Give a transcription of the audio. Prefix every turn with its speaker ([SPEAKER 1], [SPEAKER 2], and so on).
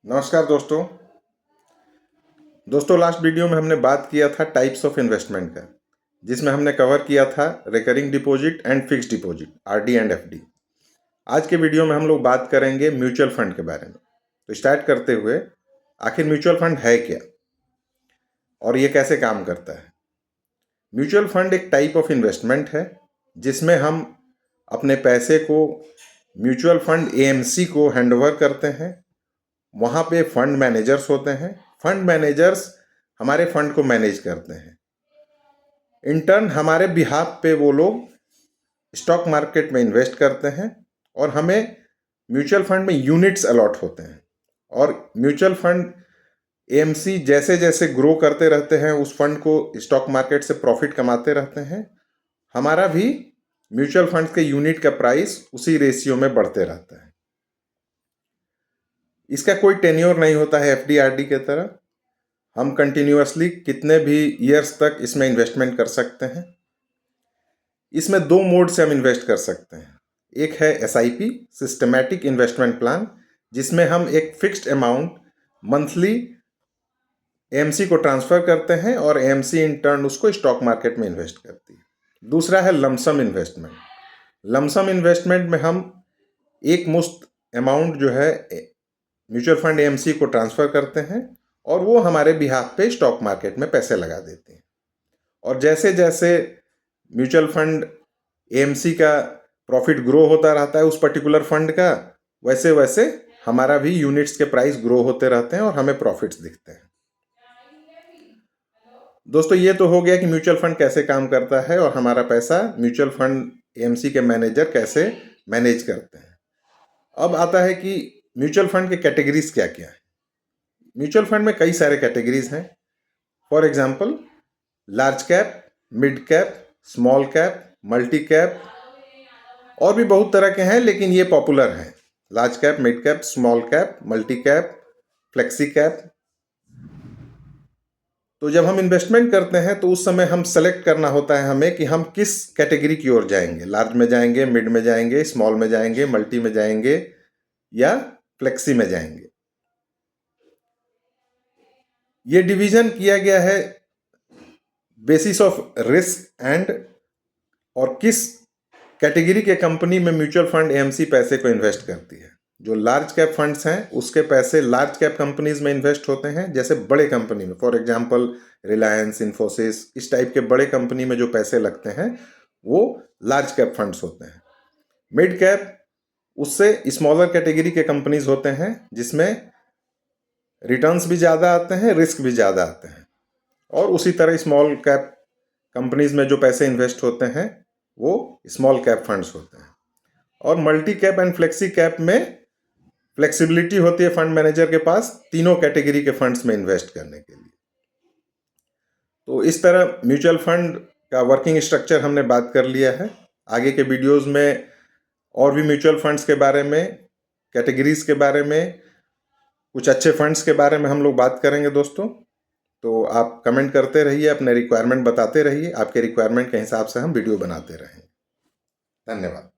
[SPEAKER 1] नमस्कार दोस्तों last video में हमने बात किया था टाइप्स ऑफ इन्वेस्टमेंट का, जिसमें हमने कवर किया था recurring deposit and fixed deposit, RD and FD. आज के वीडियो में हम लोग बात करेंगे म्यूचुअल फंड के बारे में। तो स्टार्ट करते हुए, आखिर म्यूचुअल फंड है क्या और ये कैसे काम करता है। म्यूचुअल फंड एक टाइप ऑफ इन्वेस्टमेंट है जिसमें हम अपने पैसे को म्यूचुअल फंड एएमसी को हैंडओवर करते हैं। वहाँ पे फंड मैनेजर्स होते हैं। फंड मैनेजर्स हमारे फंड को मैनेज करते हैं। इन टर्न हमारे बिहाफ पे वो लोग स्टॉक मार्केट में इन्वेस्ट करते हैं और हमें म्यूचुअल फंड में यूनिट्स अलॉट होते हैं। और म्यूचुअल फंड एएमसी जैसे जैसे ग्रो करते रहते हैं, उस फंड को स्टॉक मार्केट से प्रॉफिट कमाते रहते हैं। हमारा भी म्यूचुअल फंड के यूनिट का प्राइस उसी रेशियो में बढ़ते रहता है। इसका कोई टेन्योर नहीं होता है एफडी आरडी के तरह। हम कंटिन्यूअसली कितने भी ईयर्स तक इसमें इन्वेस्टमेंट कर सकते हैं। इसमें दो मोड से हम इन्वेस्ट कर सकते हैं। एक है एसआईपी, सिस्टमैटिक इन्वेस्टमेंट प्लान, जिसमें हम एक फिक्स्ड अमाउंट मंथली एएमसी को ट्रांसफ़र करते हैं और एएमसी इन टर्न उसको स्टॉक मार्केट में इन्वेस्ट करती है। दूसरा है लमसम इन्वेस्टमेंट। लमसम इन्वेस्टमेंट में हम एक मुश्त अमाउंट जो है म्यूचुअल फंड एएमसी को ट्रांसफ़र करते हैं और वो हमारे बिहाफ पे स्टॉक मार्केट में पैसे लगा देते हैं। और जैसे जैसे म्यूचुअल फंड एएमसी का प्रॉफिट ग्रो होता रहता है उस पर्टिकुलर फंड का, वैसे वैसे हमारा भी यूनिट्स के प्राइस ग्रो होते रहते हैं और हमें प्रॉफिट्स दिखते हैं। दोस्तों, ये तो हो गया कि म्यूचुअल फंड कैसे काम करता है और हमारा पैसा म्यूचुअल फंड एएमसी के मैनेजर कैसे मैनेज करते हैं। अब आता है कि म्यूचुअल फंड के कैटेगरीज क्या क्या है। म्यूचुअल फंड में कई सारे कैटेगरीज हैं। For example, large cap, mid cap, small cap, multi cap, और भी बहुत तरह के हैं, लेकिन ये पॉपुलर हैं। Large cap, mid cap, small cap, multi cap, flexi cap. तो जब हम इन्वेस्टमेंट करते हैं तो उस समय हम सेलेक्ट करना होता है हमें कि हम किस कैटेगरी की ओर जाएंगे। लार्ज में जाएंगे, मिड में जाएंगे, स्मॉल में जाएंगे, मल्टी में जाएंगे या फ्लेक्सी में जाएंगे। ये डिवीजन किया गया है बेसिस ऑफ रिस्क एंड, और किस कैटेगरी के कंपनी में म्यूचुअल फंड एएमसी पैसे को इन्वेस्ट करती है। जो लार्ज कैप फंड्स हैं उसके पैसे लार्ज कैप कंपनीज में इन्वेस्ट होते हैं, जैसे बड़े कंपनी में, फॉर एग्जांपल रिलायंस, इन्फोसिस, इस टाइप के बड़े कंपनी में जो पैसे लगते हैं वो लार्ज कैप फंड्स होते हैं। मिड कैप उससे स्मॉलर कैटेगरी के कंपनीज होते हैं जिसमें रिटर्न्स भी ज़्यादा आते हैं, रिस्क भी ज़्यादा आते हैं। और उसी तरह स्मॉल कैप कंपनीज में जो पैसे इन्वेस्ट होते हैं वो स्मॉल कैप फंड्स होते हैं। और multi cap and flexi cap में फ्लेक्सिबिलिटी होती है फंड मैनेजर के पास तीनों कैटेगरी के फंड्स में इन्वेस्ट करने के लिए। तो इस तरह म्यूचुअल फंड का वर्किंग स्ट्रक्चर हमने बात कर लिया है। आगे के वीडियोस में और भी म्यूचुअल फंड्स के बारे में, कैटेगरीज के बारे में, कुछ अच्छे फंड्स के बारे में हम लोग बात करेंगे दोस्तों। तो आप कमेंट करते रहिए, अपने रिक्वायरमेंट बताते रहिए। आपके रिक्वायरमेंट के हिसाब से हम वीडियो बनाते रहेंगे। धन्यवाद।